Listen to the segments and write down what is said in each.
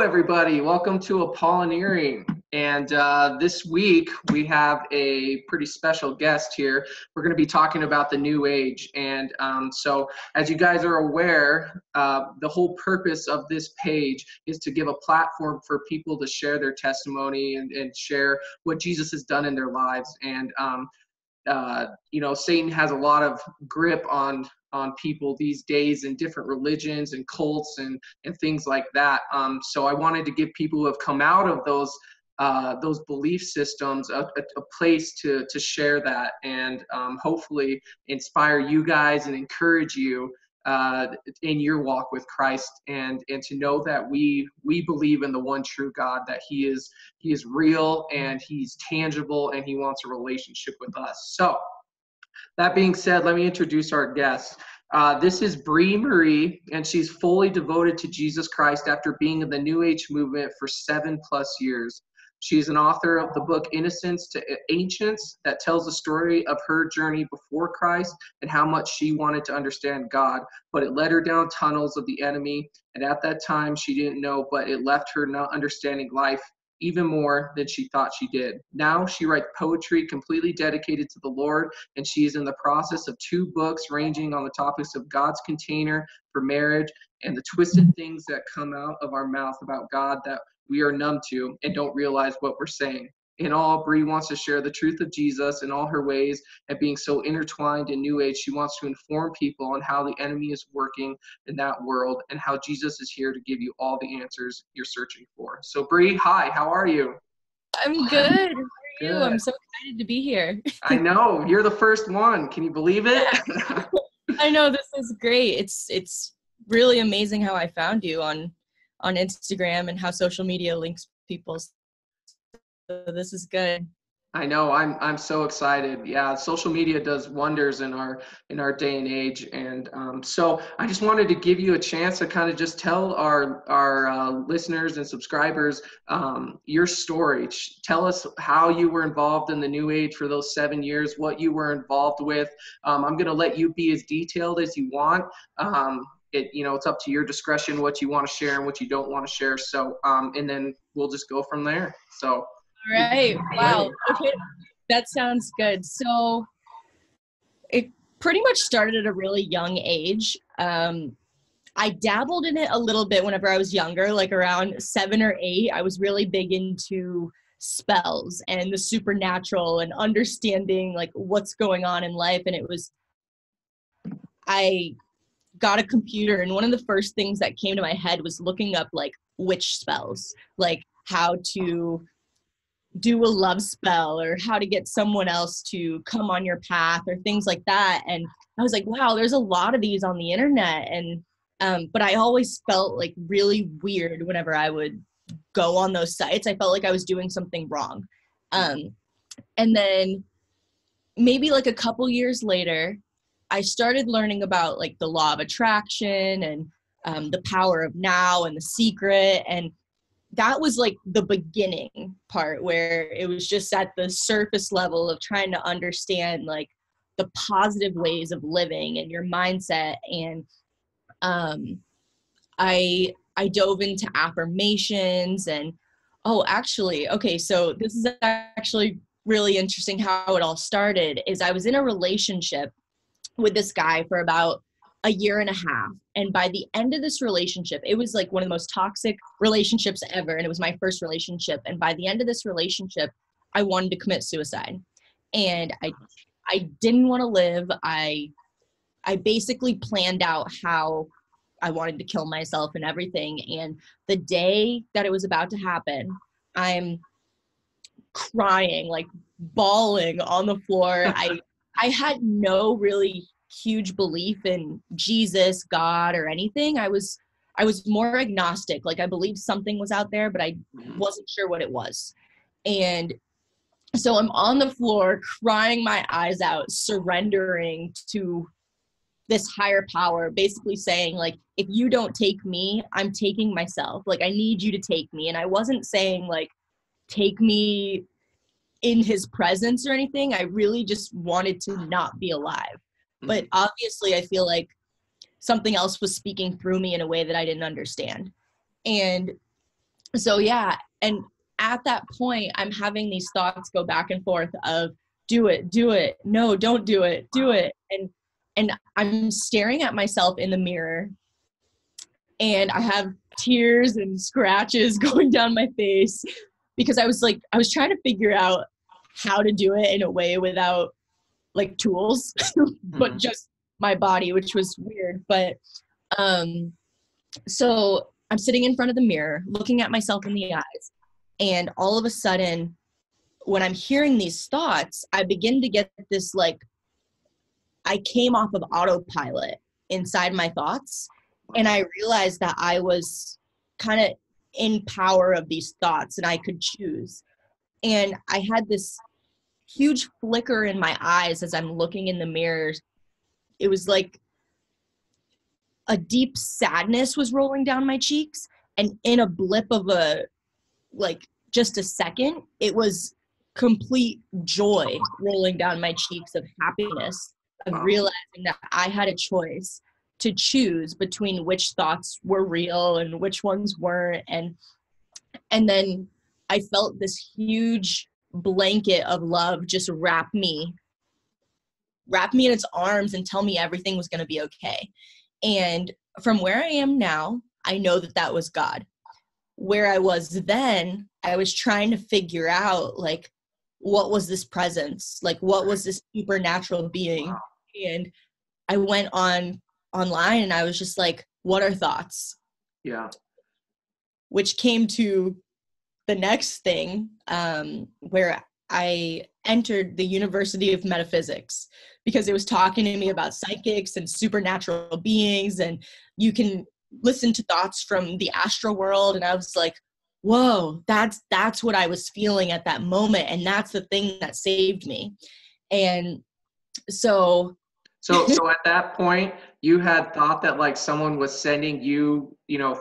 everybody. Welcome to Apollo-Neering. And this week we have a pretty special guest here. We're going to be talking about the New Age. And so, as you guys are aware, the whole purpose of this page is to give a platform for people to share their testimony and share what Jesus has done in their lives. And Satan has a lot of grip on people these days in different religions and cults and things like that. So I wanted to give people who have come out of those belief systems a place to share that and hopefully inspire you guys and encourage you in your walk with Christ and to know that we believe in the one true God, that he is real and he's tangible and he wants a relationship with us. So that being said, let me introduce our guest. This is Bree Marie, and she's fully devoted to Jesus Christ after being in the New Age movement for 7+ years. She's an author of the book Innocence to Ancients that tells the story of her journey before Christ and how much she wanted to understand God, but it led her down tunnels of the enemy. And at that time, she didn't know, but it left her not understanding life even more than she thought she did. Now she writes poetry completely dedicated to the Lord, and she is in the process of 2 books ranging on the topics of God's container for marriage and the twisted things that come out of our mouth about God that we are numb to and don't realize what we're saying. In all, Bree wants to share the truth of Jesus in all her ways, and being so intertwined in New Age, she wants to inform people on how the enemy is working in that world and how Jesus is here to give you all the answers you're searching for. So Bree, hi, how are you? I'm good. How are you? I'm so excited to be here. I know, you're the first one. Can you believe it? I know, this is great. It's really amazing how I found you on Instagram and how social media links people. So this is good. I know, I'm so excited. Yeah, social media does wonders in our day and age, and so I just wanted to give you a chance to kind of just tell our listeners and subscribers your story. Tell us how you were involved in the New Age for those 7 years, what you were involved with. I'm going to let you be as detailed as you want. It's up to your discretion what you want to share and what you don't want to share. So, and then we'll just go from there. So. All right. Wow. Okay. That sounds good. So it pretty much started at a really young age. I dabbled in it a little bit whenever I was younger, like around 7 or 8. I was really big into spells and the supernatural and understanding like what's going on in life. And I got a computer, and one of the first things that came to my head was looking up like witch spells, like how to do a love spell or how to get someone else to come on your path or things like that. And I was like, wow, there's a lot of these on the internet. And but I always felt like really weird whenever I would go on those sites. I felt like I was doing something wrong. And then maybe like a couple years later, I started learning about like the law of attraction and the power of now and The Secret. And that was like the beginning part where it was just at the surface level of trying to understand like the positive ways of living and your mindset. And I dove into affirmations and so this is actually really interesting how it all started. Is I was in a relationship with this guy for about a year and a half. And by the end of this relationship, it was like one of the most toxic relationships ever. And it was my first relationship. And by the end of this relationship, I wanted to commit suicide. And I didn't want to live. I basically planned out how I wanted to kill myself and everything. And the day that it was about to happen, I'm crying, like bawling on the floor. I had no really huge belief in Jesus, God, or anything. I was more agnostic. Like I believed something was out there, but I wasn't sure what it was. And so I'm on the floor crying my eyes out, surrendering to this higher power, basically saying like, if you don't take me, I'm taking myself. Like I need you to take me. And I wasn't saying like, take me in his presence or anything. I really just wanted to not be alive. But obviously I feel like something else was speaking through me in a way that I didn't understand. And So yeah, and at that point, I'm having these thoughts go back and forth of do it, no, don't do it, do it. And I'm staring at myself in the mirror, and I have tears and scratches going down my face because I was trying to figure out how to do it in a way without like tools, but Mhm. just my body, which was weird. But um so I'm sitting in front of the mirror, looking at myself in the eyes, and all of a sudden, when I'm hearing these thoughts, I begin to get this like I came off of autopilot inside my thoughts, and I realized that I was kind of in power of these thoughts and I could choose. And I had this huge flicker in my eyes as I'm looking in the mirror. It was like a deep sadness was rolling down my cheeks, and in a blip of a like just a second, it was complete joy rolling down my cheeks of happiness, of Wow. realizing that I had a choice to choose between which thoughts were real and which ones weren't. And then I felt this huge blanket of love just wrap me in its arms and tell me everything was going to be okay. And from where I am now, I know that that was God. Where I was then, I was trying to figure out like what was this presence? Like what was this supernatural being? Wow. And I went online and I was just like, what are thoughts? Yeah. Which came to the next thing, where I entered the University of Metaphysics because it was talking to me about psychics and supernatural beings, and you can listen to thoughts from the astral world. And I was like, whoa, that's what I was feeling at that moment, and that's the thing that saved me. And so So at that point, you had thought that like someone was sending you,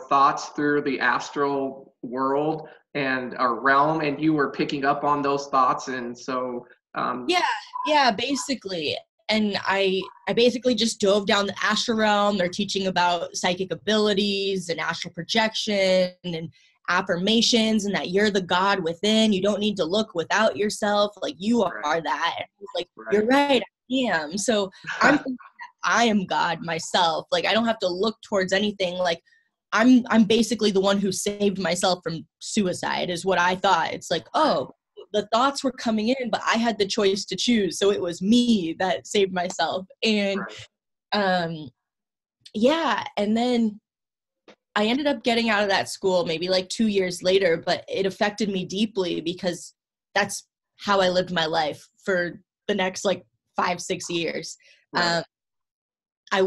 thoughts through the astral world and a realm, and you were picking up on those thoughts, and so yeah, yeah, basically. And I basically just dove down the astral realm. They're teaching about psychic abilities and astral projection and affirmations, and that you're the God within. You don't need to look without yourself. Like you are right, that. And I was like, you're right. right, I am. So I'm thinking that I am God myself. Like I don't have to look towards anything. Like I'm basically the one who saved myself from suicide, is what I thought. It's like, oh, the thoughts were coming in, but I had the choice to choose. So it was me that saved myself. And Right. um, yeah, and then I ended up getting out of that school maybe like 2 years later, but it affected me deeply because that's how I lived my life for the next like 5, 6 years. Right. Um, I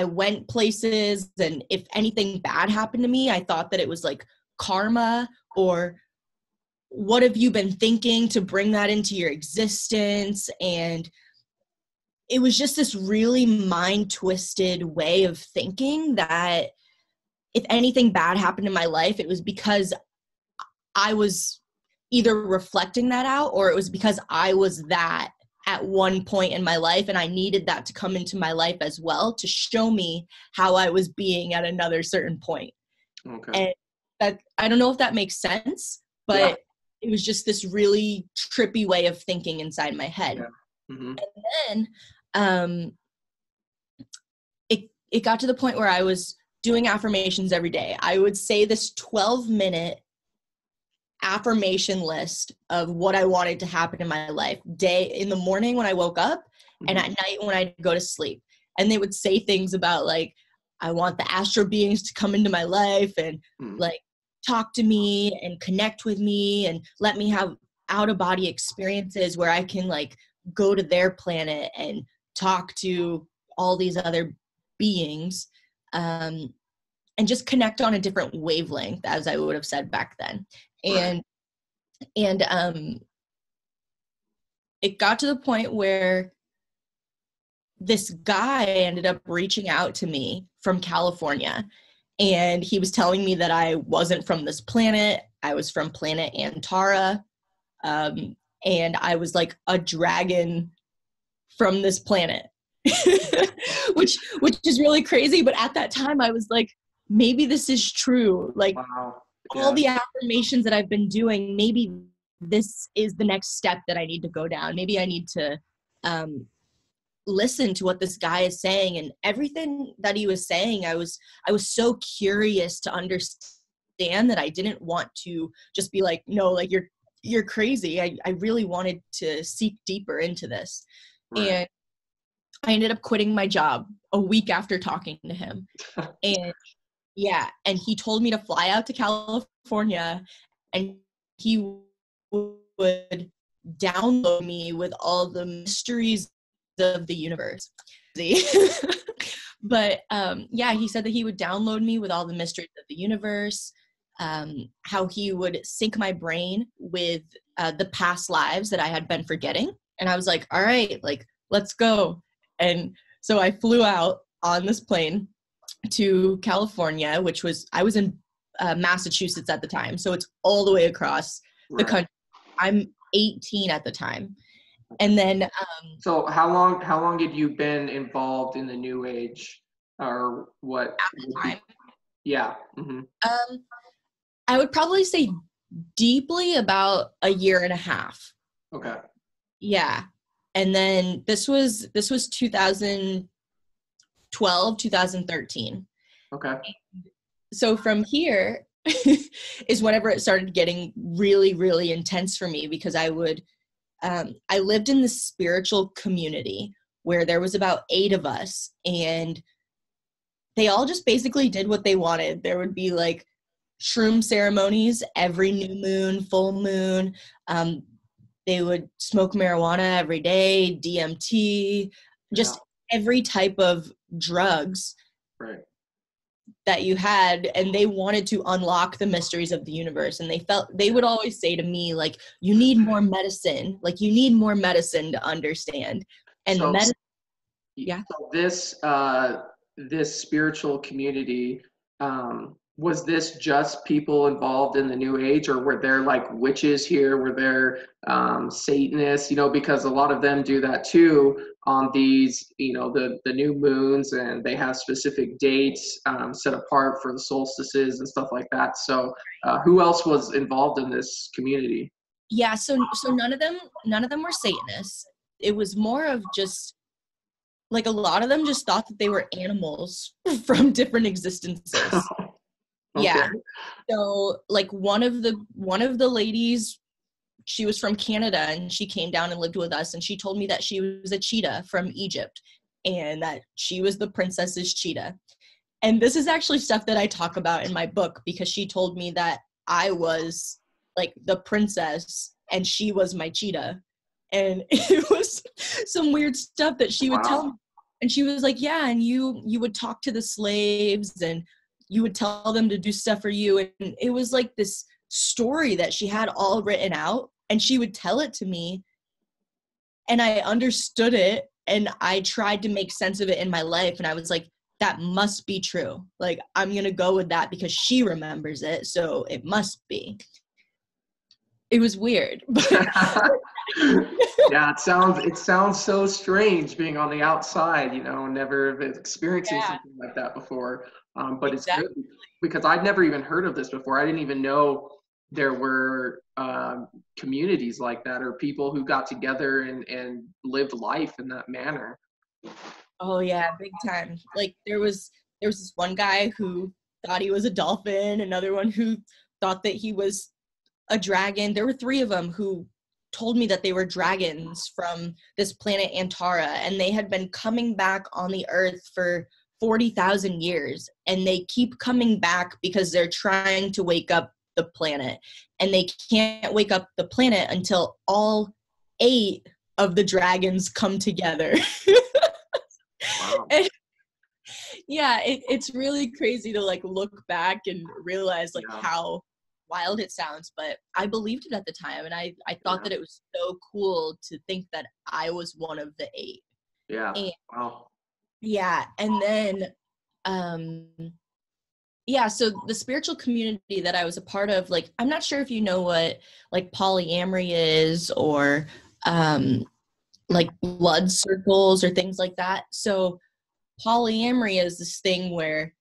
went places, and if anything bad happened to me, I thought that it was like karma, or what have you been thinking to bring that into your existence? And it was just this really mind twisted way of thinking that if anything bad happened in my life, it was because I was either reflecting that out, or it was because I was that at one point in my life, and I needed that to come into my life as well to show me how I was being at another certain point. Okay. And that, I don't know if that makes sense, Yeah. but it was just this really trippy way of thinking inside my head. Yeah. Hmm. And um, it got to the point where I was doing affirmations every day. I would say this 12-minute affirmation list of what I wanted to happen in my life, day in the morning when I woke up and Hmm. at night when I go to sleep. And they would say things about like, I want the astral beings to come into my life and Hmm. like talk to me and connect with me and let me have out of body experiences where I can like go to their planet and talk to all these other beings, um, and just connect on a different wavelength, as I would have said back then. Right. And it got to the point where this guy ended up reaching out to me from California, and he was telling me that I wasn't from this planet. I was from planet Antara, um, and I was like a dragon from this planet, which is really crazy. But at that time, I was like, maybe this is true. Like Wow. all the affirmations that I've been doing, maybe this is the next step that I need to go down. Maybe I need to listen to what this guy is saying. And everything that he was saying, I was so curious to understand that I didn't want to just be like, no, like you're crazy. I really wanted to seek deeper into this. Right. And I ended up quitting my job a week after talking to him. And yeah, and he told me to fly out to California, and he would download me with all the mysteries of the universe. But yeah, he said that he would download me with all the mysteries of the universe, how he would sync my brain with the past lives that I had been forgetting. And I was like, all right, like, let's go. And so I flew out on this plane to California, I was in Massachusetts at the time. So it's all the way across the country. I'm 18 at the time. And then so how long had you been involved in the New Age, or what at the time? Yeah. Mm-hmm. I would probably say deeply about a year and a half. Okay. Yeah. And then this was 2012, 2013. Okay. So from here is whenever it started getting really, really intense for me, because I lived in this spiritual community where there was about 8 of us, and they all just basically did what they wanted. There would be like shroom ceremonies every new moon, full moon. They would smoke marijuana every day, DMT, just every type of drugs that you had. And they wanted to unlock the mysteries of the universe. And they would always say to me, like, you need more medicine. Like, you need more medicine to understand. And so, the medicine, so this spiritual community, was this just people involved in the New Age, or were there like witches here? Were there Satanists? Because a lot of them do that too on these, the new moons, and they have specific dates set apart for the solstices and stuff like that. So who else was involved in this community? Yeah, so none of them were Satanists. It was more of just like, a lot of them just thought that they were animals from different existences. Okay. Yeah. So like one of the ladies, she was from Canada, and she came down and lived with us, and she told me that she was a cheetah from Egypt, and that she was the princess's cheetah. And this is actually stuff that I talk about in my book, because she told me that I was like the princess and she was my cheetah. And it was some weird stuff that she would tell me. And she was like, yeah, and you would talk to the slaves, and you would tell them to do stuff for you. And it was like this story that she had all written out, and she would tell it to me, and I understood it, and I tried to make sense of it in my life. And I was like, that must be true. Like, I'm going to go with that because she remembers it. So it must be. It was weird. Yeah, it sounds so strange being on the outside, never experiencing something like that before. But exactly. It's good because I'd never even heard of this before. I didn't even know there were communities like that, or people who got together and lived life in that manner. Oh yeah, big time. Like there was this one guy who thought he was a dolphin, another one who thought that he was a dragon. There were 3 of them who told me that they were dragons from this planet Antara, and they had been coming back on the Earth for 40,000 years, and they keep coming back because they're trying to wake up the planet, and they can't wake up the planet until all 8 of the dragons come together. Wow. And, yeah, it's really crazy to like look back and realize like how wild it sounds, but I believed it at the time, and I thought that it was so cool to think that I was one of the 8. Yeah. And, wow. Yeah, and then so the spiritual community that I was a part of, like, I'm not sure if you know what like polyamory is, or like blood circles or things like that. So polyamory is this thing where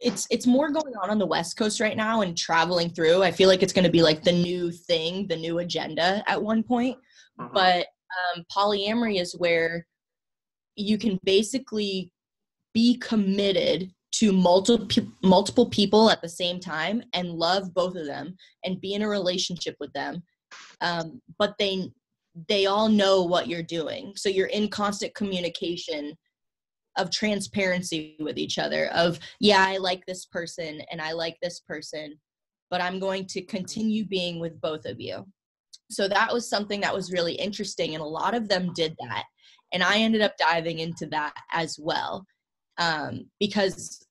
it's more going on the West Coast right now and traveling through. I feel like it's going to be like the new thing, the new agenda at one point. But polyamory is where you can basically be committed to multiple people at the same time and love both of them and be in a relationship with them. But they all know what you're doing. So you're in constant communication of transparency with each other of, yeah, I like this person and I like this person, but I'm going to continue being with both of you. So that was something that was really interesting. And a lot of them did that. And I ended up diving into that as well. Because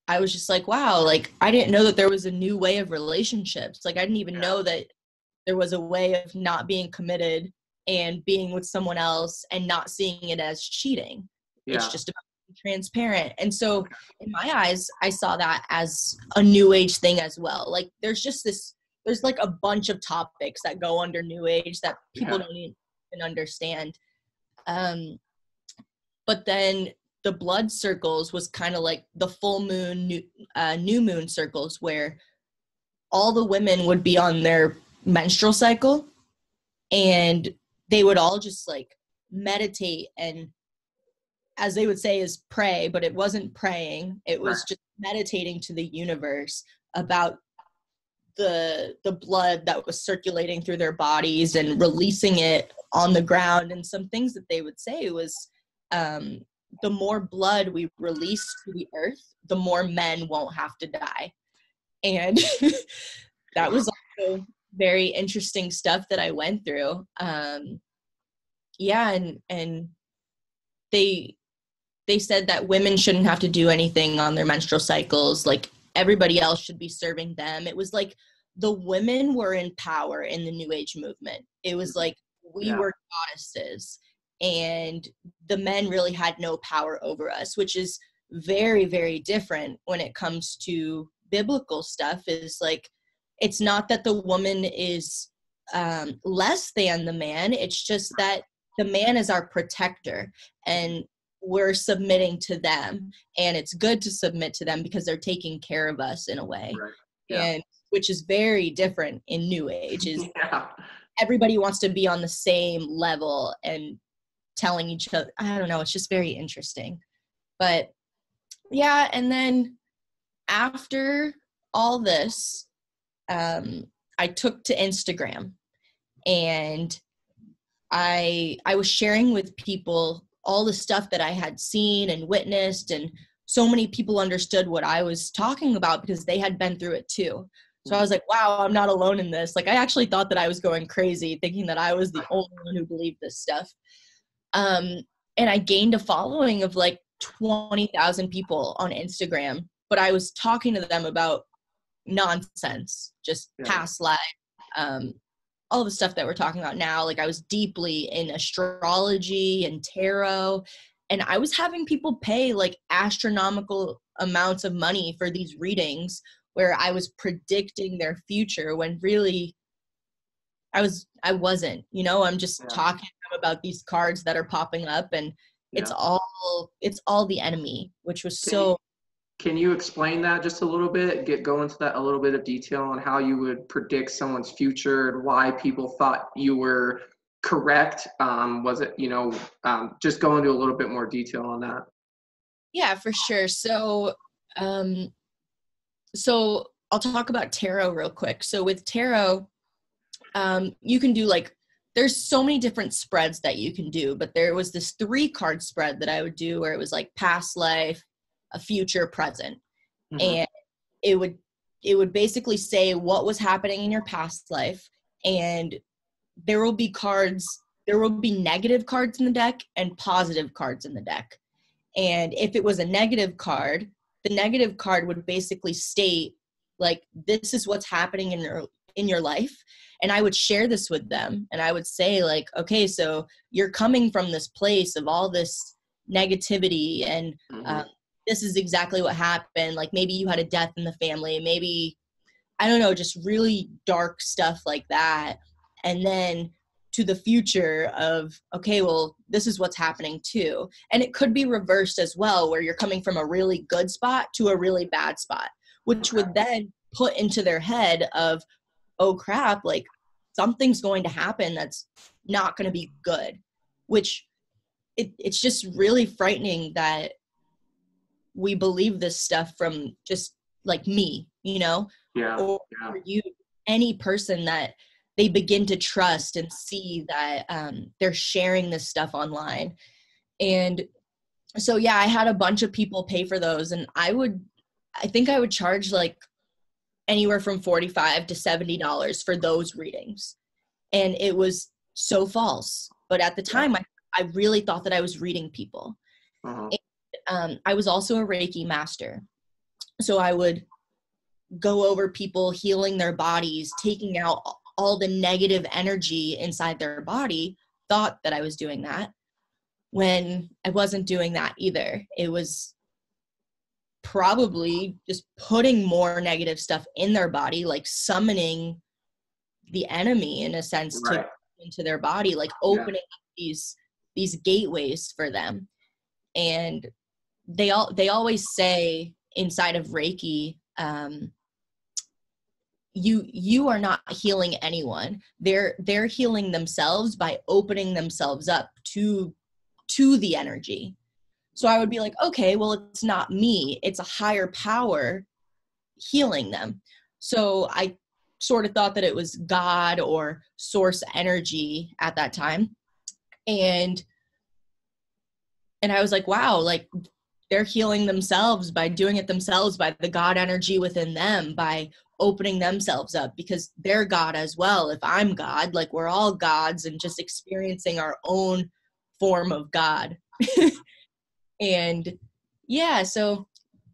I was just like, wow, like I didn't know that there was a new way of relationships. Like I didn't even know that there was a way of not being committed and being with someone else and not seeing it as cheating. It's just about being transparent. And so in my eyes, I saw that as a new age thing as well. Like there's like a bunch of topics that go under new age that people don't even understand. But then the blood circles was kind of like the full moon, new moon circles, where all the women would be on their menstrual cycle and they would all just like meditate and, as they would say, is pray, but it wasn't praying. It was just meditating to the universe about the blood that was circulating through their bodies and releasing it on the ground. And some things that they would say was, the more blood we release to the earth, the more men won't have to die. And that was also very interesting stuff that I went through. And they said that women shouldn't have to do anything on their menstrual cycles. Like everybody else should be serving them. It was like the women were in power in the New Age movement. It was like we were goddesses and the men really had no power over us, which is very, very different when it comes to biblical stuff. Is like, it's not that the woman is less than the man. It's just that the man is our protector and we're submitting to them, and it's good to submit to them because they're taking care of us in a way. And which is very different in New Age is everybody wants to be on the same level and telling each other, I don't know, it's just very interesting. But yeah, and then after all this, I took to Instagram and I was sharing with people all the stuff that I had seen and witnessed, and so many people understood what I was talking about because they had been through it too. So I was like, wow, I'm not alone in this. Like I actually thought that I was going crazy thinking that I was the only one who believed this stuff. And I gained a following of like 20,000 people on Instagram, but I was talking to them about nonsense, just past life, all the stuff that we're talking about now. Like I was deeply in astrology and tarot, and I was having people pay like astronomical amounts of money for these readings where I was predicting their future when really I wasn't, I'm just talking about these cards that are popping up, and it's all the enemy, which was Can you explain that just a little bit? Go into that a little bit of detail on how you would predict someone's future and why people thought you were correct. Was it, just go into a little bit more detail on that. Yeah, for sure. So I'll talk about tarot real quick. So with tarot, you can do there's so many different spreads that you can do, but there was this 3-card spread that I would do where it was like past life, a future, present. And it would basically say what was happening in your past life, and there will be negative cards in the deck and positive cards in the deck. And if it was a negative card, the negative card would basically state like, this is what's happening in your life. And I would share this with them, and I would say like, okay, so you're coming from this place of all this negativity, and this is exactly what happened. Like maybe you had a death in the family, maybe, I don't know, just really dark stuff like that. And then to the future of, okay, well, this is what's happening too. And it could be reversed as well, where you're coming from a really good spot to a really bad spot, which would then put into their head of, oh crap, like something's going to happen that's not going to be good, which it's just really frightening that we believe this stuff from just like me, you know, or you, any person that they begin to trust and see that they're sharing this stuff online. And so, yeah, I had a bunch of people pay for those, and I think I would charge like anywhere from $45 to $70 for those readings. And it was so false. But at the time, I really thought that I was reading people. And, I was also a Reiki master. So I would go over people, healing their bodies, taking out all the negative energy inside their body, thought that I was doing that, when I wasn't doing that either. It was probably just putting more negative stuff in their body, like summoning the enemy in a sense to into their body, like opening up these gateways for them. And they always say inside of Reiki, you are not healing anyone. They're healing themselves by opening themselves up to the energy. So I would be like, okay, well, it's not me. It's a higher power healing them. So I sort of thought that it was God or source energy at that time. And I was like, wow, like they're healing themselves by doing it themselves, by the God energy within them, by opening themselves up, because they're God as well. If I'm God, like we're all gods and just experiencing our own form of God. And yeah, so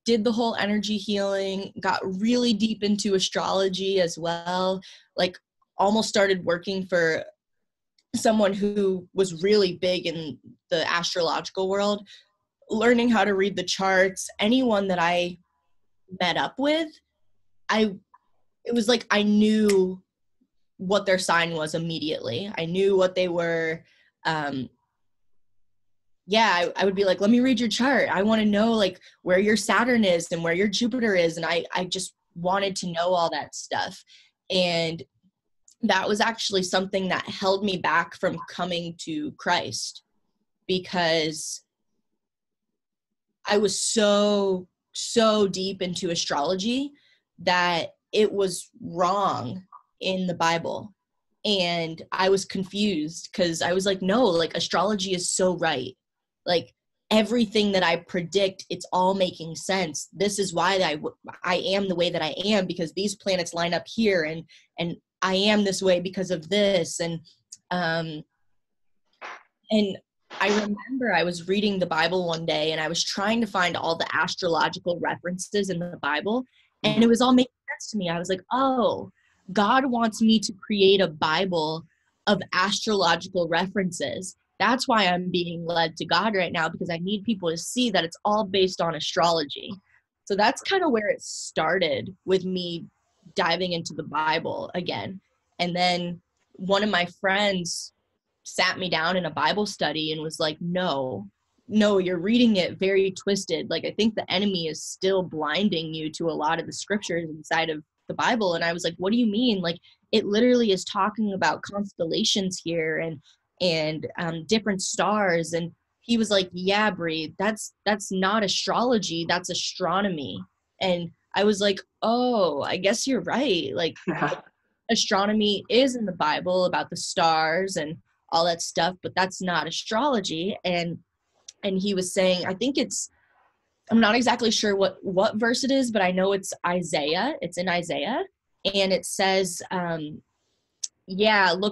did the whole energy healing, got really deep into astrology as well, like almost started working for someone who was really big in the astrological world, learning how to read the charts. Anyone that I met up with, it was like I knew what their sign was immediately. I knew what they were. I would be like, let me read your chart. I want to know like where your Saturn is and where your Jupiter is. And I just wanted to know all that stuff. And that was actually something that held me back from coming to Christ, because I was so deep into astrology that it was wrong in the Bible. And I was confused because I was like, no, like astrology is so right. Like everything that I predict, it's all making sense. This is why I am the way that I am, because these planets line up here, and I am this way because of this. And I remember I was reading the Bible one day and I was trying to find all the astrological references in the Bible, and it was all making sense to me. I was like, oh, God wants me to create a Bible of astrological references. That's why I'm being led to God right now, because I need people to see that it's all based on astrology. So that's kind of where it started with me diving into the Bible again. And then one of my friends sat me down in a Bible study and was like, no, you're reading it very twisted. Like, I think the enemy is still blinding you to a lot of the scriptures inside of the Bible. And I was like, what do you mean? Like, it literally is talking about constellations here and different stars. And he was like, yeah, Bree, that's not astrology, that's astronomy. And I was like, oh, I guess you're right. Like, astronomy is in the Bible about the stars and all that stuff, but that's not astrology. And he was saying, I think I'm not exactly sure what verse it is, but I know it's Isaiah. It's in Isaiah. And it says, look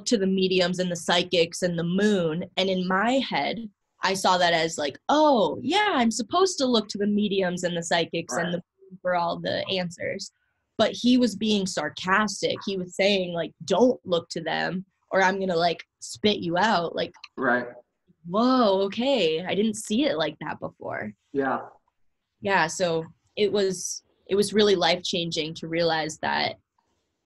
to the mediums and the psychics and the moon. And in my head, I saw that as like, oh, yeah, I'm supposed to look to the mediums and the psychics and the moon for all the answers. But he was being sarcastic. He was saying, like, don't look to them or I'm going to, like, spit you out. Like, whoa, okay. I didn't see it like that before. Yeah, so it was really life-changing to realize that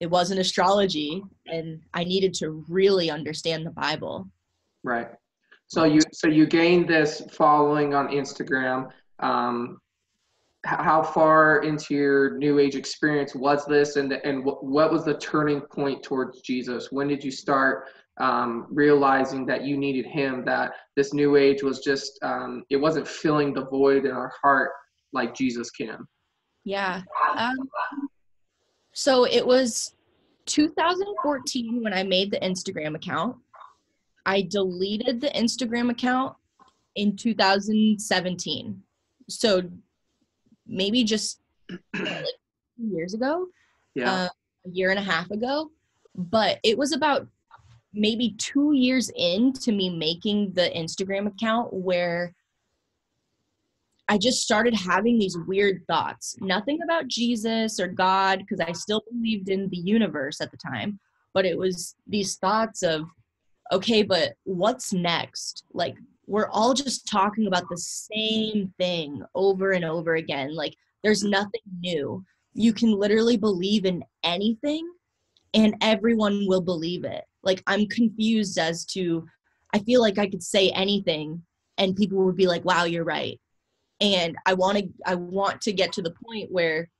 it wasn't astrology, and I needed to really understand the Bible. Right. So you gained this following on Instagram. How far into your New Age experience was this, and what was the turning point towards Jesus? When did you start realizing that you needed Him? That this New Age was just it wasn't filling the void in our heart like Jesus can. Yeah. So it was 2014 when I made the Instagram account. I deleted the Instagram account in 2017. So maybe just like 2 years ago, Yeah. a year and a half ago. But it was about maybe 2 years into me making the Instagram account where I just started having these weird thoughts. Nothing about Jesus or God, because I still believed in the universe at the time. But it was these thoughts of, okay, but what's next? Like, we're all just talking about the same thing over and over again. Like, there's nothing new. You can literally believe in anything and everyone will believe it. Like, I'm confused as to, I feel like I could say anything and people would be like, wow, you're right. And I want to get to the point where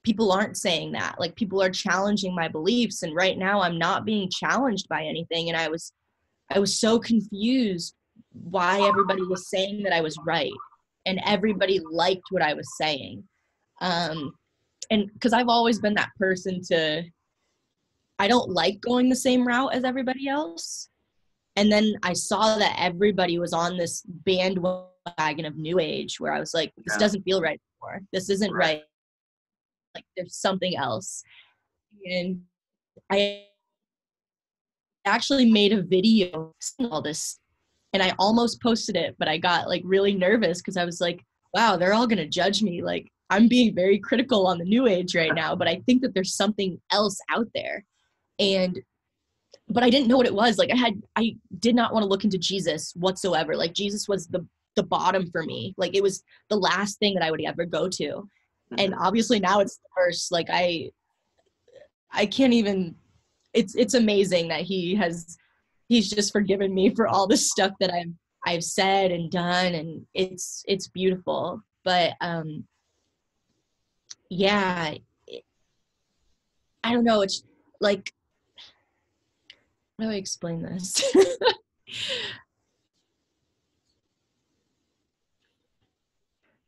people aren't saying that. Like, people are challenging my beliefs, and right now I'm not being challenged by anything. And I was so confused why everybody was saying that I was right, and everybody liked what I was saying. And because I've always been that person I don't like going the same route as everybody else. And then I saw that everybody was on this bandwagon of New Age, where I was like, this doesn't feel right anymore. This isn't right. Like, there's something else. And I actually made a video saying all this, and I almost posted it, but I got like really nervous because I was like, wow, they're all going to judge me. Like, I'm being very critical on the New Age right now, but I think that there's something else out there. But I didn't know what it was. Like, I did not want to look into Jesus whatsoever. Like, Jesus was the bottom for me. Like, it was the last thing that I would ever go to. Mm-hmm. And obviously now it's the first. Like, I can't even, it's amazing that he's just forgiven me for all the stuff that I've said and done, and it's beautiful. But yeah, I don't know. It's like, how do I explain this?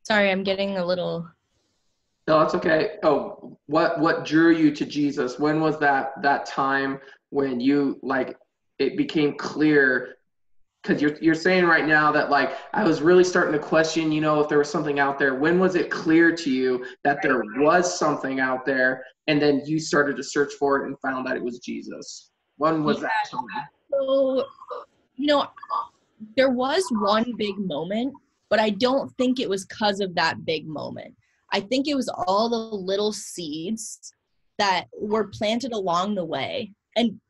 Sorry, I'm getting a little. No, it's okay. Oh, what drew you to Jesus? When was that time when you, like, it became clear? Because you're saying right now that, like, I was really starting to question, if there was something out there. When was it clear to you that there was something out there, and then you started to search for it and found that it was Jesus? When was that time? So, there was one big moment, but I don't think it was because of that big moment. I think it was all the little seeds that were planted along the way. And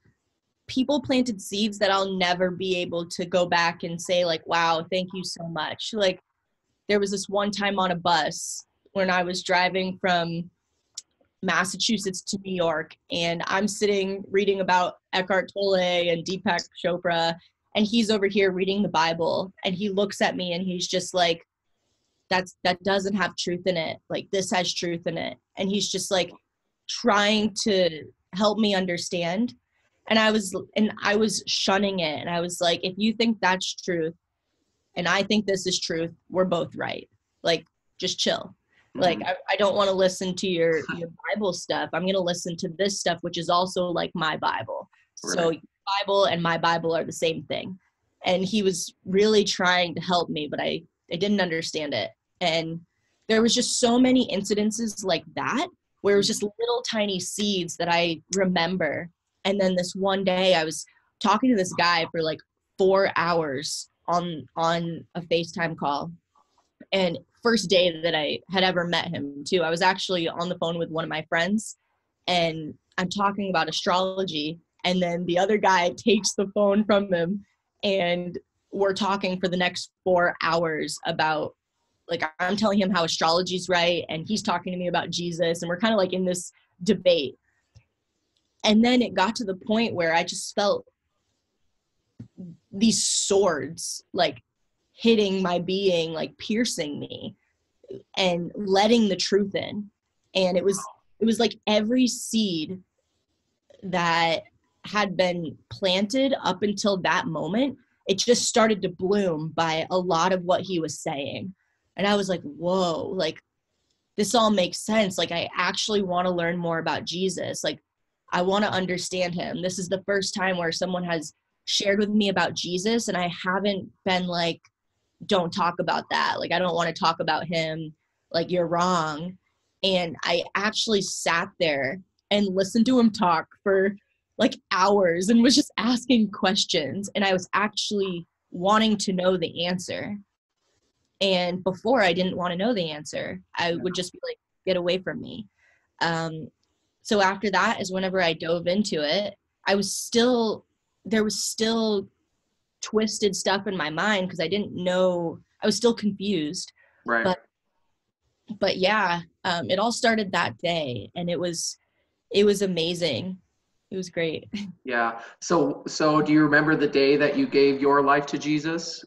people planted seeds that I'll never be able to go back and say, like, wow, thank you so much. Like, there was this one time on a bus when I was driving from Massachusetts to New York, and I'm sitting reading about Eckhart Tolle and Deepak Chopra, and he's over here reading the Bible, and he looks at me and he's just like, that doesn't have truth in it. Like, this has truth in it. And he's just like trying to help me understand. And I was shunning it. And I was like, if you think that's truth and I think this is truth, we're both right. Like, just chill. Mm-hmm. Like, I don't want to listen to your Bible stuff. I'm going to listen to this stuff, which is also like my Bible. Right. So your Bible and my Bible are the same thing. And he was really trying to help me, but I didn't understand it. And there was just so many incidences like that, where it was just little tiny seeds that I remember. And then this one day I was talking to this guy for like 4 hours on a FaceTime call. And first day that I had ever met him too, I was actually on the phone with one of my friends, and I'm talking about astrology. And then the other guy takes the phone from him, and we're talking for the next 4 hours about, like, I'm telling him how astrology's right, and he's talking to me about Jesus, and we're kind of like in this debate. And then it got to the point where I just felt these swords like hitting my being, like piercing me and letting the truth in. And it was like every seed that had been planted up until that moment, it just started to bloom by a lot of what he was saying. And I was like, whoa, like this all makes sense. Like I actually want to learn more about Jesus. Like I want to understand him. This is the first time where someone has shared with me about Jesus and I haven't been like, don't talk about that. Like I don't want to talk about him. Like you're wrong. And I actually sat there and listened to him talk for like hours and was just asking questions. And I was actually wanting to know the answer. And before I didn't want to know the answer. I would just be like, get away from me. So after that is whenever I dove into it, there was still twisted stuff in my mind because I didn't know, I was still confused. Right. But yeah, it all started that day and it was amazing. It was great. Yeah. So do you remember the day that you gave your life to Jesus?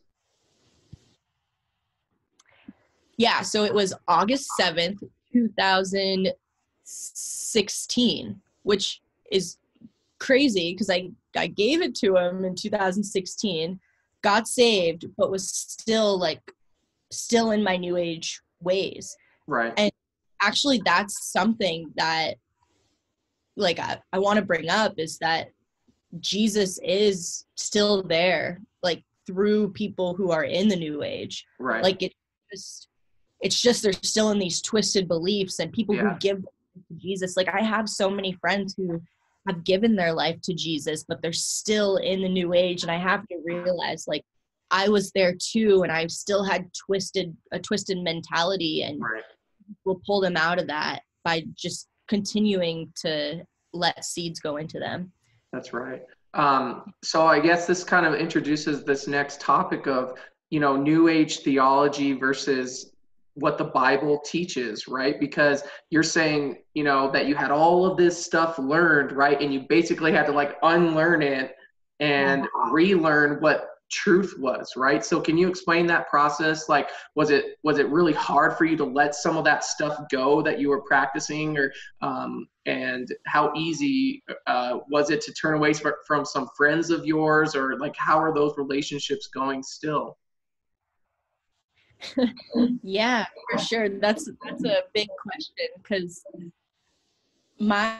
Yeah, so it was August 7th, 2016, which is crazy because I gave it to him in 2016, got saved, but was still in my new age ways. Right. And actually that's something that like I want to bring up is that Jesus is still there, like through people who are in the new age. Right. Like it's just they're still in these twisted beliefs and people who give to Jesus. Like I have so many friends who have given their life to Jesus, but they're still in the new age. And I have to realize like I was there too. And I still had a twisted mentality and we'll pull them out of that by just continuing to let seeds go into them. That's right. So I guess this kind of introduces this next topic of, New Age theology versus what the Bible teaches, right? Because you're saying, that you had all of this stuff learned, right? And you basically had to like unlearn it and relearn what truth was, right? So can you explain that process? Like, was it really hard for you to let some of that stuff go that you were practicing, or and how easy was it to turn away from some friends of yours, or like how are those relationships going still? Yeah, for sure. That's a big question because my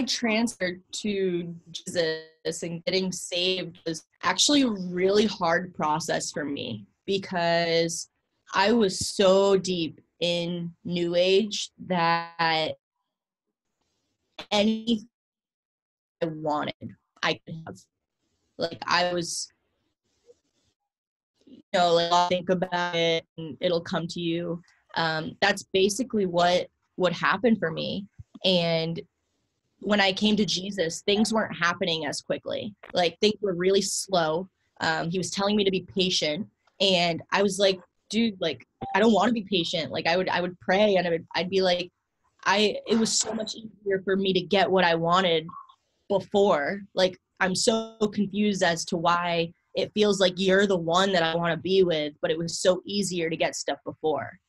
transfer to Jesus and getting saved was actually a really hard process for me because I was so deep in New Age that anything I wanted, I could have. Like I was, like I'll think about it and it'll come to you. That's basically what happened for me. And when I came to Jesus, things weren't happening as quickly. Like things were really slow. He was telling me to be patient, and I was like, dude, like I don't want to be patient. Like I would pray, and I'd be like, it was so much easier for me to get what I wanted before. Like I'm so confused as to why it feels like you're the one that I want to be with, but it was so easier to get stuff before.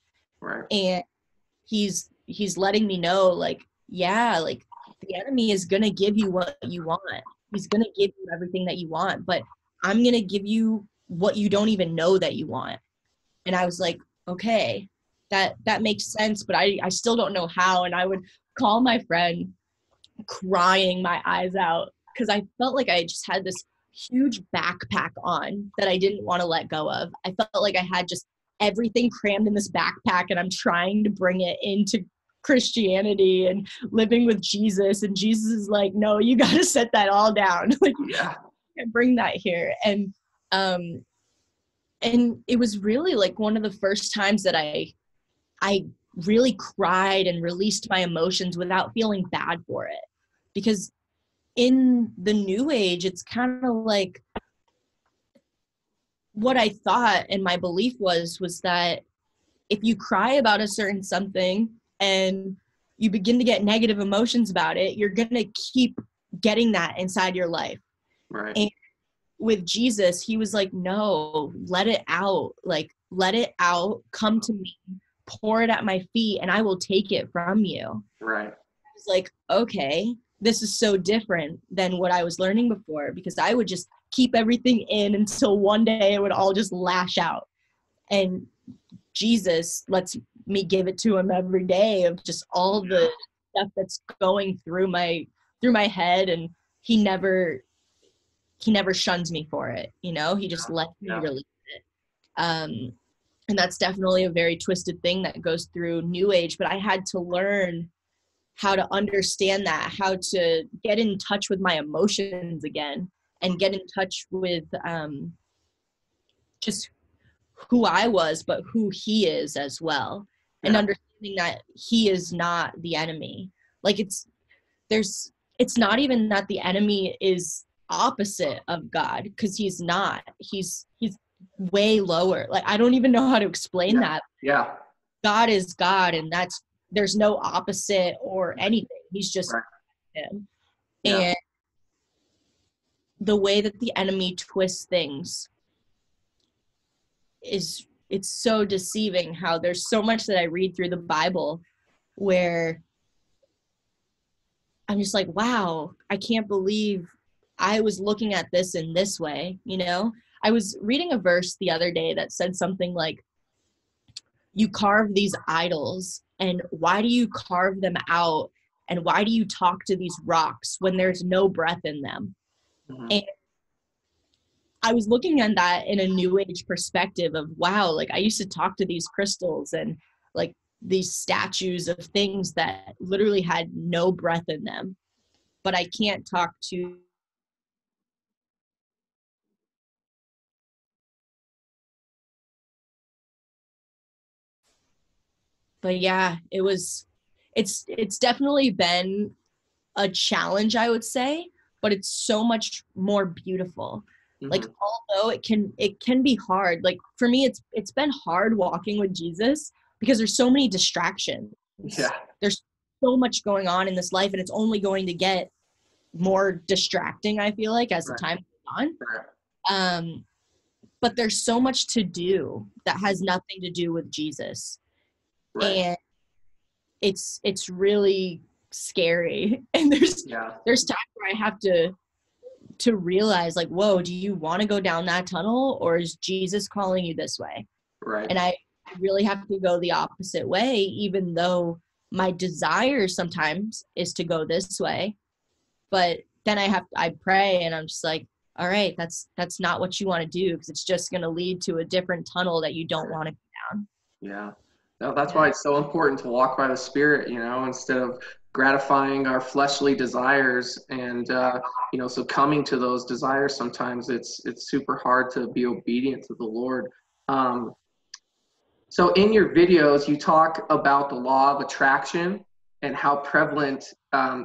Right. And he's letting me know, like, yeah, like the enemy is going to give you what you want. He's going to give you everything that you want, but I'm going to give you what you don't even know that you want. And I was like, okay, that makes sense, but I still don't know how. And I would call my friend crying my eyes out because I felt like I just had this huge backpack on that I didn't want to let go of. I felt like I had just everything crammed in this backpack and I'm trying to bring it into Christianity and living with Jesus, and Jesus is like, no, you got to set that all down. Like, Yeah. you can't bring that here. And it was really like one of the first times that I really cried and released my emotions without feeling bad for it. Because in the new age, it's kind of like what I thought and my belief was that if you cry about a certain something, and you begin to get negative emotions about it, you're going to keep getting that inside your life. Right. And with Jesus, he was like, no, let it out. Like, let it out. Come to me, pour it at my feet, and I will take it from you. Right. I was like, okay, this is so different than what I was learning before, because I would just keep everything in until one day it would all just lash out. And Jesus lets me give it to him every day of just all the stuff that's going through my head, and he never shuns me for it. You know, he just lets me release it. And that's definitely a very twisted thing that goes through New Age, but I had to learn how to understand that, how to get in touch with my emotions again, and get in touch with just who I was, but who he is as well. And understanding that he is not the enemy. Like it's not even that the enemy is opposite of God, because he's not. He's way lower. Like, I don't even know how to explain that. Yeah. God is God, and there's no opposite or anything. He's just him. Yeah. And the way that the enemy twists things it's so deceiving, how there's so much that I read through the Bible where I'm just like, wow, I can't believe I was looking at this in this way. You know, I was reading a verse the other day that said something like, you carve these idols, and why do you carve them out? And why do you talk to these rocks when there's no breath in them? Mm-hmm. And I was looking at that in a New Age perspective of, wow, like I used to talk to these crystals and like these statues of things that literally had no breath in them, but I can't talk to. But yeah, it's definitely been a challenge, I would say, but it's so much more beautiful. Mm-hmm. Like, although it can be hard, like for me, it's been hard walking with Jesus because there's so many distractions. Yeah. There's so much going on in this life, and it's only going to get more distracting, I feel like, as the time goes on. But there's so much to do that has nothing to do with Jesus. And it's really scary. And there's times where I have to realize, like, whoa, do you want to go down that tunnel, or is Jesus calling you this way? Right. And I really have to go the opposite way, even though my desire sometimes is to go this way. But then I pray, and I'm just like, all right, that's not what you want to do, because it's just going to lead to a different tunnel that you don't want to go down. Yeah. No, that's why it's so important to walk by the Spirit, you know, instead of gratifying our fleshly desires and, you know, succumbing to those desires. Sometimes it's super hard to be obedient to the Lord. So in your videos, you talk about the law of attraction and how prevalent,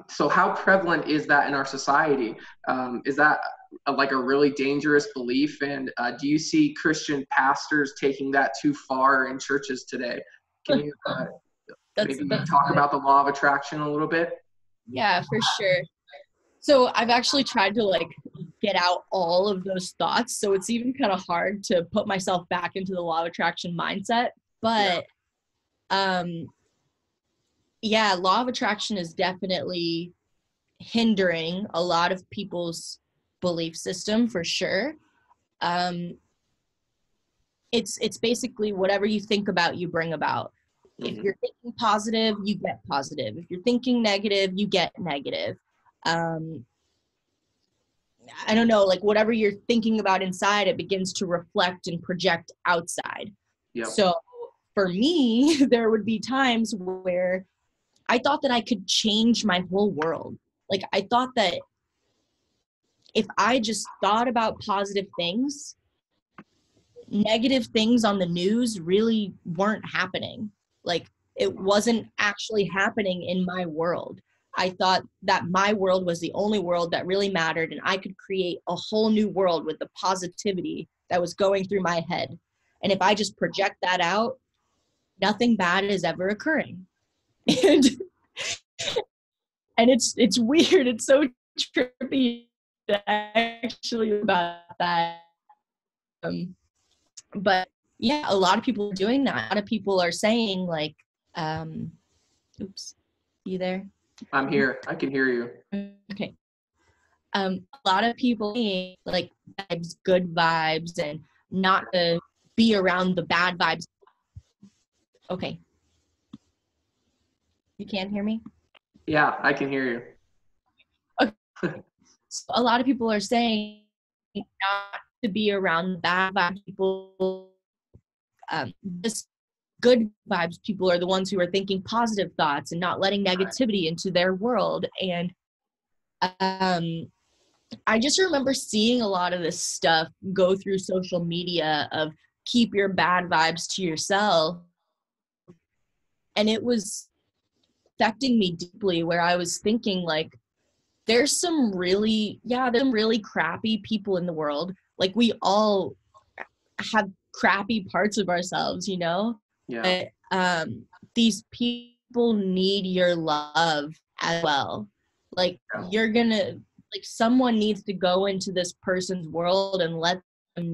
so how prevalent is that in our society? Is that like a really dangerous belief? And do you see Christian pastors taking that too far in churches today? Can you maybe talk about the law of attraction a little bit? Yeah, for sure. So I've actually tried to like get out all of those thoughts. So it's even kind of hard to put myself back into the law of attraction mindset. But yeah, law of attraction is definitely hindering a lot of people's belief system, for sure. It's basically whatever you think about, you bring about. If you're thinking positive, you get positive. If you're thinking negative, you get negative. I don't know, like whatever you're thinking about inside, it begins to reflect and project outside. Yep. So for me, there would be times where I thought that I could change my whole world. Like I thought that if I just thought about positive things, negative things on the news really weren't happening. Like it wasn't actually happening in my world. I thought that my world was the only world that really mattered, and I could create a whole new world with the positivity that was going through my head. And if I just project that out, nothing bad is ever occurring. and it's weird. It's so trippy actually about that. But yeah, a lot of people are doing that. A lot of people are saying like, oops, you there? I'm here. I can hear you. Okay. A lot of people like vibes, good vibes, and not to be around the bad vibes. Okay. You can't hear me? Yeah, I can hear you. Okay. So a lot of people are saying not to be around bad vibes people. Just good vibes people are the ones who are thinking positive thoughts and not letting negativity into their world. And I just remember seeing a lot of this stuff go through social media of keep your bad vibes to yourself. And it was affecting me deeply, where I was thinking like, there's some really crappy people in the world. Like we all have crappy parts of ourselves, you know? Yeah. But these people need your love as well. Like you're gonna, like someone needs to go into this person's world and let them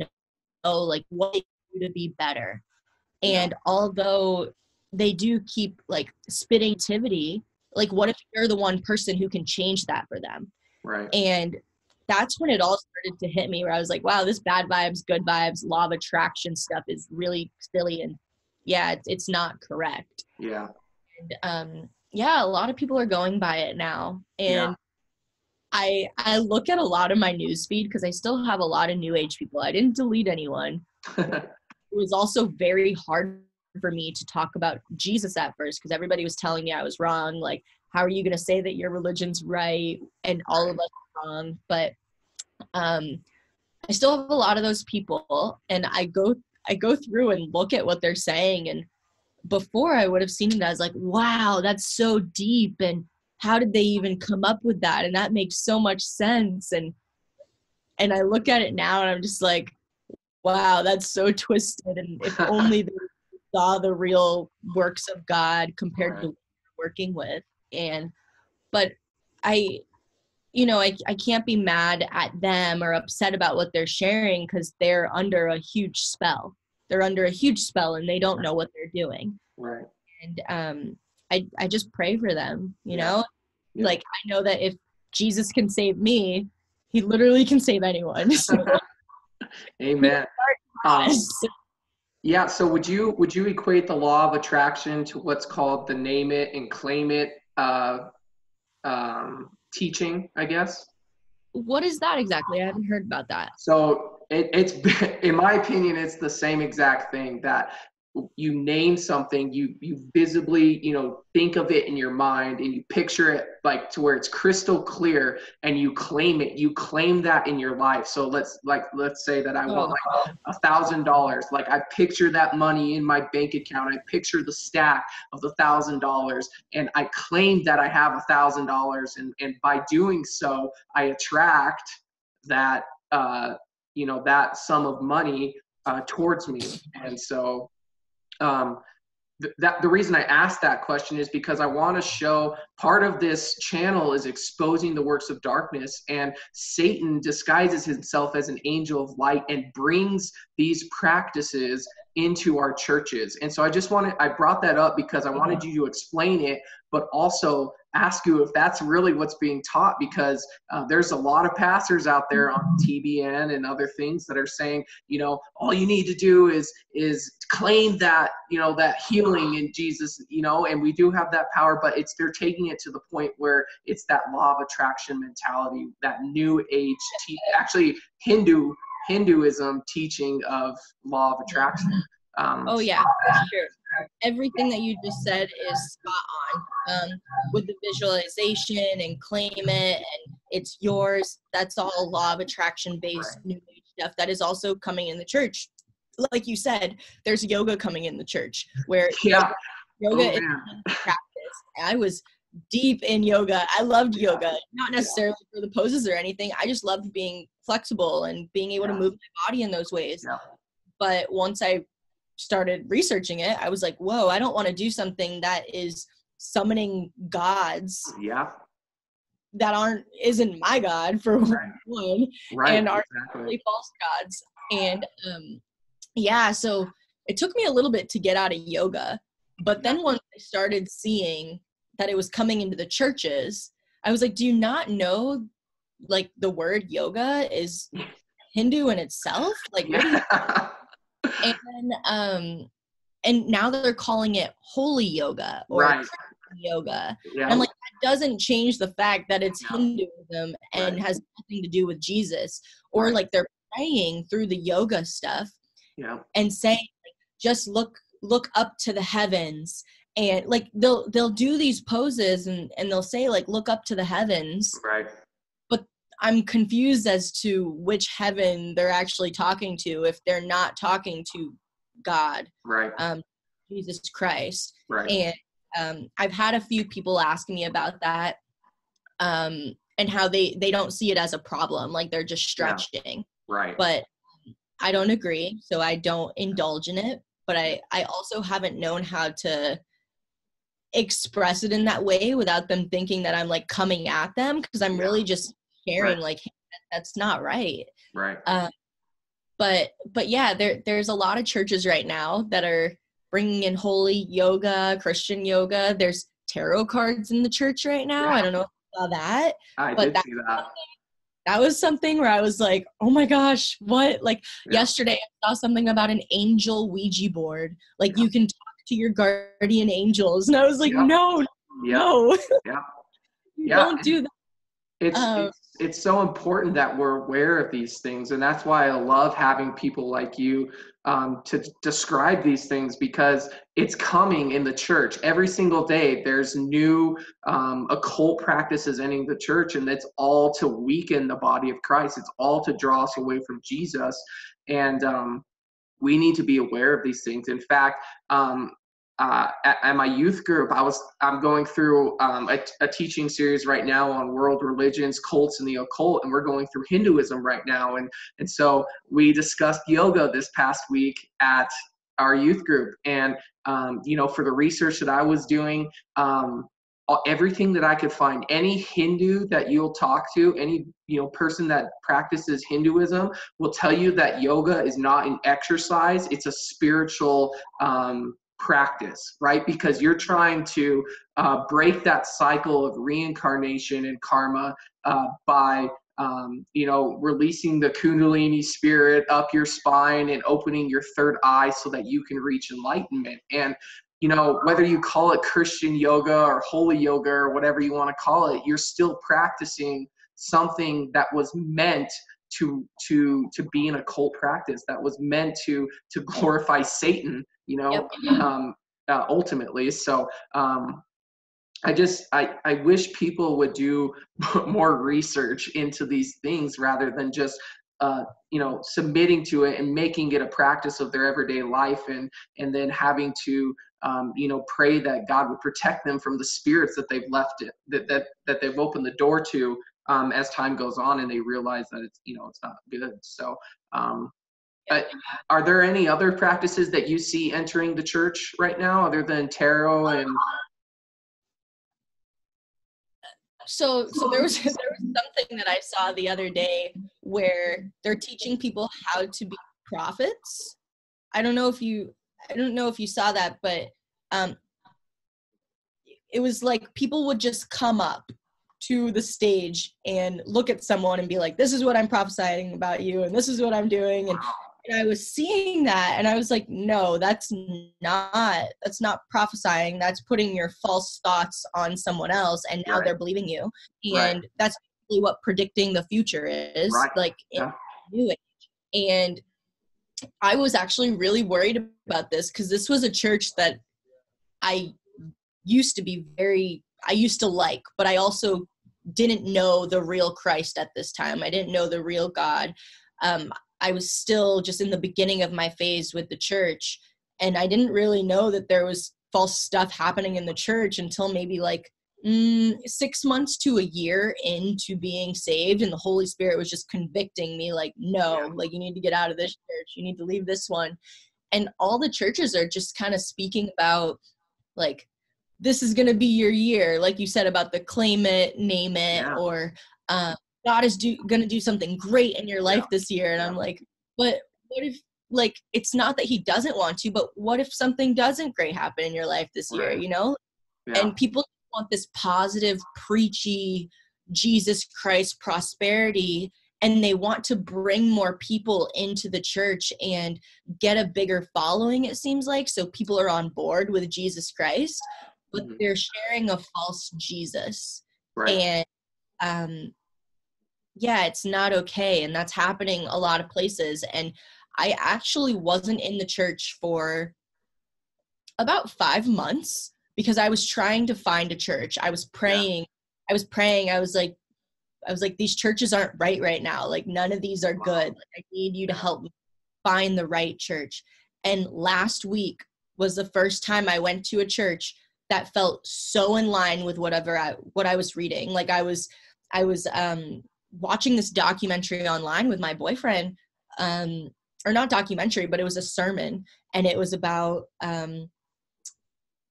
know like what they do to be better. And although they do keep like spitting activity, like what if you're the one person who can change that for them? Right. And that's when it all started to hit me, where I was like, wow, this bad vibes, good vibes, law of attraction stuff is really silly. And yeah, it's not correct. Yeah. And yeah, a lot of people are going by it now. And I look at a lot of my news feed because I still have a lot of new age people. I didn't delete anyone. It was also very hard for me to talk about Jesus at first because everybody was telling me I was wrong. Like, how are you going to say that your religion's right and all of us are wrong? But I still have a lot of those people, and I go through and look at what they're saying. And before I would have seen it as like, wow, that's so deep, and how did they even come up with that? And that makes so much sense. And I look at it now and I'm just like, wow, that's so twisted. And if only they saw the real works of God compared to what they're working with. And but I can't be mad at them or upset about what they're sharing because they're under a huge spell. They're under a huge spell and they don't know what they're doing. Right. And I just pray for them, you know? Like, I know that if Jesus can save me, he literally can save anyone. So, Amen. Yeah. So would you equate the law of attraction to what's called the name it and claim it teaching, I guess? What is that exactly? I haven't heard about that. So it's in my opinion, it's the same exact thing, that you name something, you visibly, think of it in your mind and you picture it like to where it's crystal clear, and you claim it. You claim that in your life. So let's say that I want like $1,000. Like I picture that money in my bank account. I picture the stack of the $1,000, and I claim that I have $1,000. And by doing so, I attract that that sum of money towards me. And so the reason I asked that question is because I want to show part of this channel is exposing the works of darkness, and Satan disguises himself as an angel of light and brings these practices into our churches. And so I brought that up because I wanted you to explain it, but also ask you if that's really what's being taught, because there's a lot of pastors out there on TBN and other things that are saying, all you need to do is claim that, that healing in Jesus, and we do have that power, but they're taking it to the point where it's that law of attraction mentality, that new age, actually Hinduism teaching of law of attraction. Oh yeah, for sure. Everything that you just said is spot on. With the visualization and claim it and it's yours, that's all law of attraction based new age stuff that is also coming in the church. Like you said, there's yoga coming in the church where yoga is practice. I was deep in yoga. I loved yoga, not necessarily for the poses or anything. I just loved being flexible and being able to move my body in those ways. But once I started researching it, I was like, whoa, I don't want to do something that is summoning gods Yeah. that isn't my God for Right. one, Right. and are Exactly. really false gods. And yeah, so it took me a little bit to get out of yoga, but then once I started seeing that it was coming into the churches, I was like, do you not know, like, the word yoga is Hindu in itself? Like, what do you? Yeah. And then, and now they're calling it holy yoga or Right. Christian yoga. Yeah. And I'm like, that doesn't change the fact that it's Hinduism and Right. has nothing to do with Jesus. Or Right. like they're praying through the yoga stuff Yeah. and saying, like, just look up to the heavens. And like they'll do these poses and they'll say, like, look up to the heavens. Right. But I'm confused as to which heaven they're actually talking to if they're not talking to God, Right. Jesus Christ. Right. And I've had a few people ask me about that, and how they don't see it as a problem, like they're just stretching. Right. But I don't agree, so I don't indulge in it. But I also haven't known how to express it in that way without them thinking that I'm like coming at them, because I'm really just sharing, like, hey, that's not right. Right. But yeah, there's a lot of churches right now that are bringing in holy yoga, Christian yoga. There's tarot cards in the church right now. I don't know if you saw that, I but did see that. that was something where I was like, oh my gosh, what? Like yesterday I saw something about an angel Ouija board. Like you can talk to your guardian angels. And I was like, no. Yeah. You don't do that. It's so important that we're aware of these things, and that's why I love having people like you to describe these things, because it's coming in the church every single day. There's new occult practices entering the church, and it's all to weaken the body of Christ. It's all to draw us away from Jesus, and we need to be aware of these things. In fact, at my youth group, I'm going through a teaching series right now on world religions, cults, and the occult, and we're going through Hinduism right now. And so we discussed yoga this past week at our youth group, and for the research that I was doing, everything that I could find, any Hindu that you'll talk to, any person that practices Hinduism will tell you that yoga is not an exercise; it's a spiritual practice, right? Because you're trying to break that cycle of reincarnation and karma by releasing the Kundalini spirit up your spine and opening your third eye so that you can reach enlightenment. And whether you call it Christian yoga or holy yoga or whatever you want to call it, you're still practicing something that was meant to be an occult practice, that was meant to glorify Satan, ultimately. So I wish people would do more research into these things rather than just submitting to it and making it a practice of their everyday life, and then having to pray that God would protect them from the spirits that they've left it, that they've opened the door to as time goes on, and they realize that it's not good. So are there any other practices that you see entering the church right now other than tarot and? So there was something that I saw the other day where they're teaching people how to be prophets. I don't know if you saw that, but it was like people would just come up to the stage and look at someone and be like, this is what I'm prophesying about you, and this is what I'm doing. And I was seeing that, and I was like, no, that's not prophesying. That's putting your false thoughts on someone else, and now they're believing you. And that's really what predicting the future is, like in New Age. And I was actually really worried about this, because this was a church that I used to like, but I also didn't know the real Christ at this time. I didn't know the real God. I was still just in the beginning of my phase with the church, and I didn't really know that there was false stuff happening in the church until maybe like 6 months to a year into being saved, and the Holy Spirit was just convicting me like, no, like, you need to get out of this church, you need to leave this one. And all the churches are just kind of speaking about like this is going to be your year. Like you said about the claim it, name it, or God is going to do something great in your life this year. And I'm like, but what if, like, it's not that he doesn't want to, but what if something doesn't great happen in your life this year, you know? And people want this positive, preachy, Jesus Christ prosperity, and they want to bring more people into the church and get a bigger following, it seems like. So people are on board with Jesus Christ, but they're sharing a false Jesus. And yeah, it's not okay. And that's happening a lot of places. And I actually wasn't in the church for about 5 months because I was trying to find a church. I was praying. I was like, these churches aren't right now. Like, none of these are good. Like, I need you to help me find the right church. And last week was the first time I went to a church that felt so in line with what I was reading. Like, I was watching this documentary online with my boyfriend, or not documentary, but it was a sermon, and it was about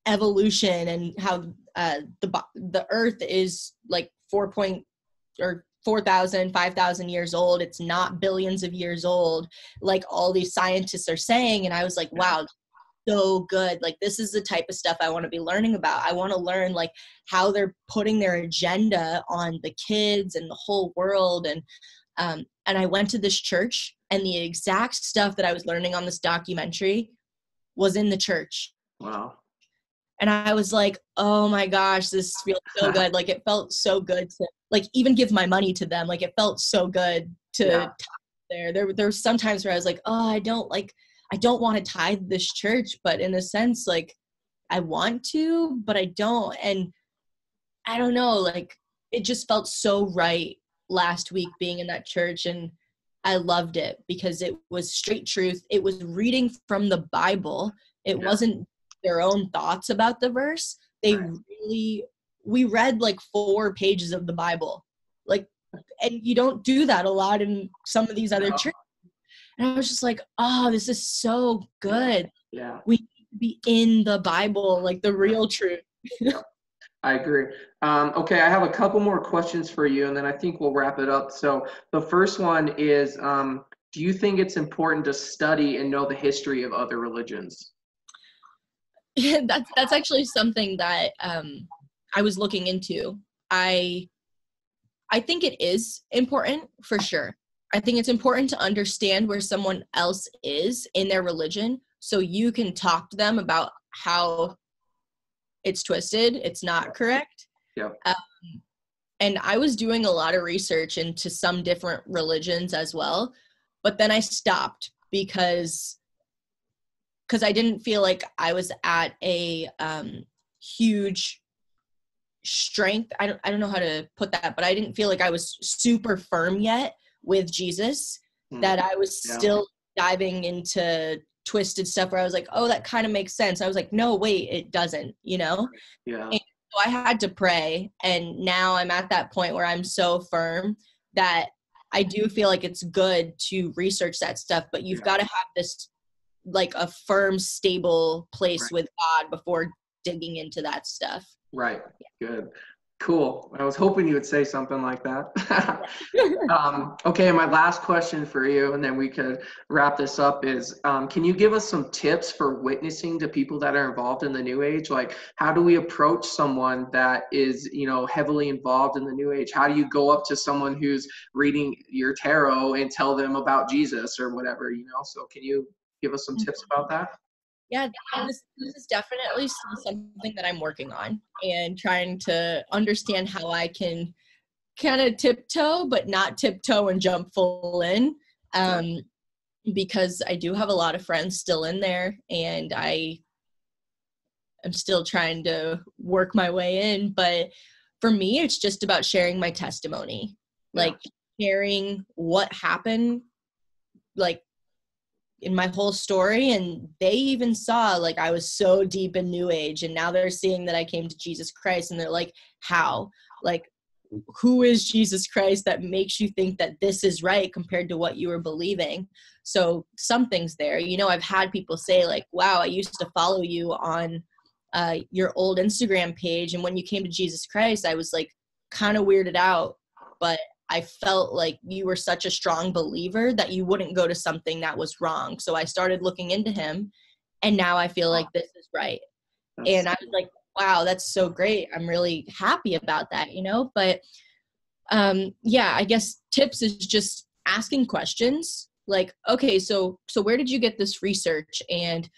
evolution and how the earth is like 4,000, 5,000 years old. It's not billions of years old, like all these scientists are saying. And I was like, wow, so good. Like, this is the type of stuff I want to be learning about. I want to learn like how they're putting their agenda on the kids and the whole world. And I went to this church, and the exact stuff that I was learning on this documentary was in the church. Wow. And I was like, oh my gosh, this feels so good. Like, it felt so good to like even give my money to them. Like, it felt so good to there were some times where I was like, oh, I don't want to tithe this church, but in a sense, like, I want to, but I don't. And I don't know, like, it just felt so right last week being in that church. And I loved it because it was straight truth. It was reading from the Bible. It wasn't their own thoughts about the verse. We read like 4 pages of the Bible, like, and you don't do that a lot in some of these other churches. And I was just like, oh, this is so good. We need to be in the Bible, like the real truth. I agree. Okay, I have a couple more questions for you, and then I think we'll wrap it up. So the first one is, do you think it's important to study and know the history of other religions? That's actually something that I was looking into. I think it is important, for sure. I think it's important to understand where someone else is in their religion so you can talk to them about how it's twisted, it's not correct. And I was doing a lot of research into some different religions as well, but then I stopped because I didn't feel like I was at a huge strength. I don't know how to put that, but I didn't feel like I was super firm yet with Jesus, that I was still diving into twisted stuff where I was like, oh, that kind of makes sense. I was like, no, wait, it doesn't, you know? And so I had to pray. And now I'm at that point where I'm so firm that I do feel like it's good to research that stuff, but you've got to have this, like, a firm, stable place with God before digging into that stuff. Right. Good. Cool. I was hoping you would say something like that. Okay, my last question for you, and then we could wrap this up, is can you give us some tips for witnessing to people that are involved in the New Age? Like, how do we approach someone that is, heavily involved in the New Age? How do you go up to someone who's reading your tarot and tell them about Jesus or whatever, So can you give us some tips about that? Yeah, this is definitely still something that I'm working on and trying to understand how I can kind of tiptoe, but not tiptoe and jump full in, because I do have a lot of friends still in there, and I am still trying to work my way in. But for me, it's just about sharing my testimony, like sharing what happened, like, in my whole story. And they even saw, like, I was so deep in New Age, and now they're seeing that I came to Jesus Christ, and they're like, how? Like, who is Jesus Christ that makes you think that this is right compared to what you were believing? So something's there. I've had people say, like, wow, I used to follow you on your old Instagram page. And when you came to Jesus Christ, I was like kind of weirded out, but I felt like you were such a strong believer that you wouldn't go to something that was wrong. So I started looking into him, and now I feel like this is right. And I was like, wow, that's so great. I'm really happy about that, you know? But yeah, I guess tips is just asking questions like, okay, so where did you get this research, and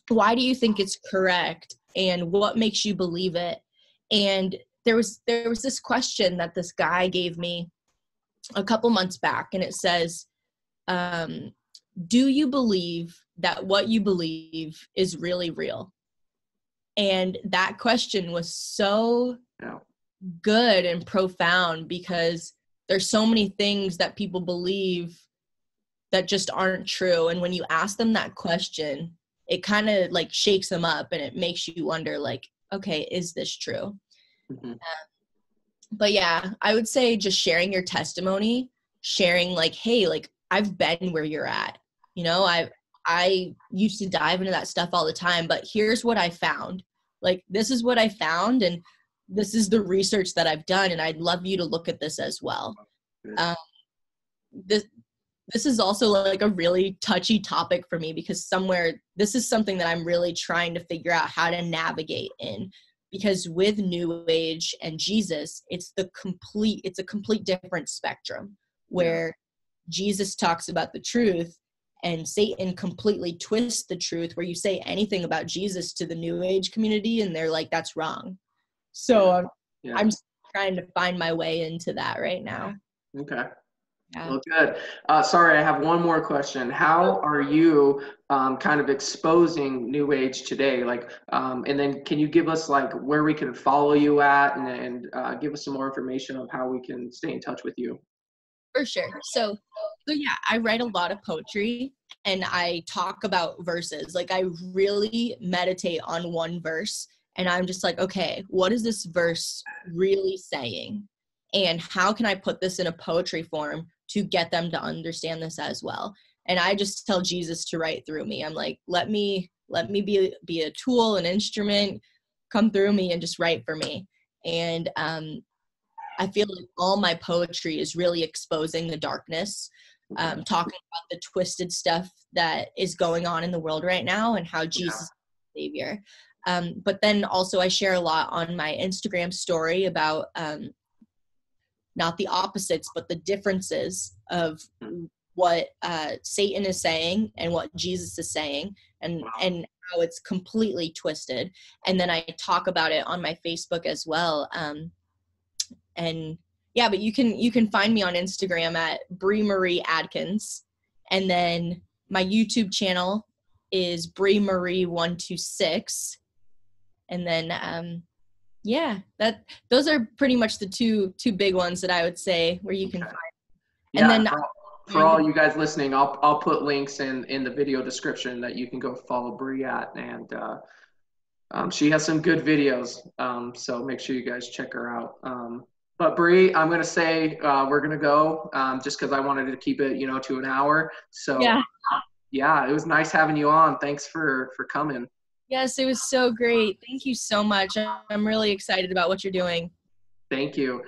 why do you think it's correct, and what makes you believe it? And there was this question that this guy gave me a couple months back, and it says, do you believe that what you believe is really real? And that question was so good and profound, because there's so many things that people believe that just aren't true. And when you ask them that question, it kind of like shakes them up, and it makes you wonder, like, okay, is this true? Mm-hmm. But yeah, I would say just sharing your testimony, sharing like, hey, like I've been where you're at. You know, I used to dive into that stuff all the time, but here's what I found. Like, this is what I found, and this is the research that I've done, and I'd love you to look at this as well. This is also like a really touchy topic for me, because this is something that I'm really trying to figure out how to navigate in, because with New Age and Jesus, it's a complete different spectrum, where Jesus talks about the truth and Satan completely twists the truth, where you say anything about Jesus to the New Age community and they're like, that's wrong. So I'm trying to find my way into that right now. Okay. Yeah. Well, good. Sorry, I have one more question. How are you kind of exposing New Age today? Like, and then can you give us like where we can follow you at, and give us some more information on how we can stay in touch with you? For sure. So yeah, I write a lot of poetry, and I talk about verses. Like, I really meditate on one verse, and I'm just like, okay, what is this verse really saying? And how can I put this in a poetry form to get them to understand this as well? And I just tell Jesus to write through me. I'm like, let me be a tool, an instrument, come through me and just write for me. And I feel like all my poetry is really exposing the darkness, talking about the twisted stuff that is going on in the world right now, and how Jesus is the Savior. But then also I share a lot on my Instagram story about not the opposites, but the differences of what Satan is saying and what Jesus is saying, and how it's completely twisted. And then I talk about it on my Facebook as well. And yeah, but you can find me on Instagram at Brie Marie Adkins, and then my YouTube channel is Brie Marie 126, and then yeah, those are pretty much the two big ones that I would say where you can find. Yeah, and then for all you guys listening, I'll put links in the video description that you can go follow Brie at, and she has some good videos, so make sure you guys check her out. But Brie, I'm gonna say we're gonna go, just because I wanted to keep it, to an hour. So yeah, it was nice having you on. Thanks for coming. Yes, it was so great. Thank you so much. I'm really excited about what you're doing. Thank you.